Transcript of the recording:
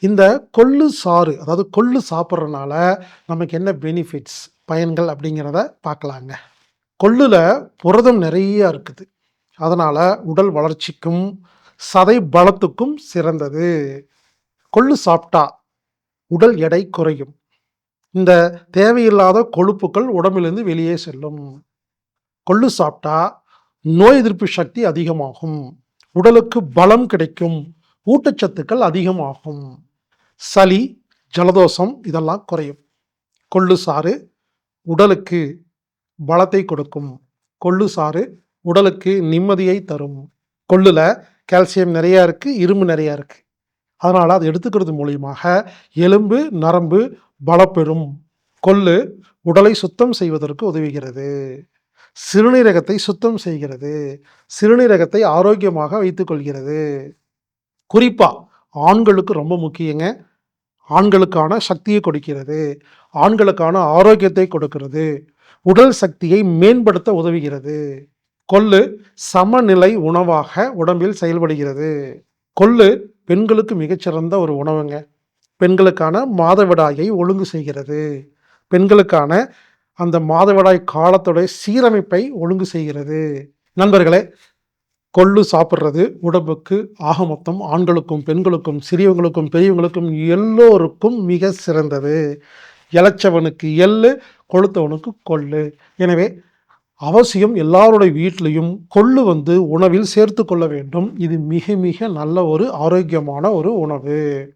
இந்த கொள்ளு சாறு, அதாவது கொள்ளு சாப்பிட்றனால நமக்கு என்ன பெனிஃபிட்ஸ், பயன்கள் அப்படிங்கிறத பார்க்கலாங்க. கொள்ளுல புரதம் நிறைய இருக்குது. அதனால உடல் வளர்ச்சிக்கும், சதை பலத்துக்கும் சிறந்தது. கொள்ளு சாப்பிட்டா உடல் எடை குறையும். இந்த தேவையில்லாத கொழுப்புக்கள் உடம்பிலிருந்து வெளியே செல்லும். கொள்ளு சாப்பிட்டா நோய் எதிர்ப்பு சக்தி அதிகமாகும். உடலுக்கு பலம் கிடைக்கும். ஊட்டச்சத்துக்கள் அதிகமாகும். சளி, ஜலதோஷம் இதெல்லாம் குறையும். கொள்ளு சாறு உடலுக்கு பலத்தை கொடுக்கும். கொள்ளு சாறு உடலுக்கு நிம்மதியை தரும். கொள்ளுல கால்சியம் நிறையா இருக்கு, இரும்பு நிறையா இருக்கு. அதனால அதை எடுத்துக்கிறது மூலியமாக எலும்பு, நரம்பு பலப்பெறும். கொள்ளு உடலை சுத்தம் செய்வதற்கு உதவுகிறது. சிறுநீரகத்தை சுத்தம் செய்கிறது. சிறுநீரகத்தை ஆரோக்கியமாக வைத்துக் கொள்கிறது. குறிப்பா ஆண்களுக்கு ரொம்ப முக்கியங்க. ஆண்களுக்கான சக்தியை கொடுக்கிறது. ஆண்களுக்கான ஆரோக்கியத்தை கொடுக்கிறது. உடல் சக்தியை மேம்படுத்த உதவுகிறது. கொள்ளு சமநிலை உணவாக உடம்பில் செயல்படுகிறது. கொள்ளு பெண்களுக்கு மிகச்சிறந்த ஒரு உணவுங்க. பெண்களுக்கான மாதவிடாயை ஒழுங்கு செய்கிறது. பெண்களுக்கான அந்த மாதவிடாய் காலத்துடைய சீரமைப்பை ஒழுங்கு செய்கிறது. நண்பர்களே, கொள்ளு சாப்பிட்றது உடம்புக்கு ஆக மொத்தம் ஆண்களுக்கும், பெண்களுக்கும், சிறியவங்களுக்கும், பெரியவங்களுக்கும் எல்லோருக்கும் மிக சிறந்தது. இளைச்சவனுக்கு எள்ளு, கொழுத்தவனுக்கு கொள்ளு. எனவே அவசியம் எல்லாருடைய வீட்டிலையும் கொள்ளு உணவில் சேர்த்து கொள்ள வேண்டும். இது மிக மிக நல்ல ஒரு ஆரோக்கியமான ஒரு உணவு.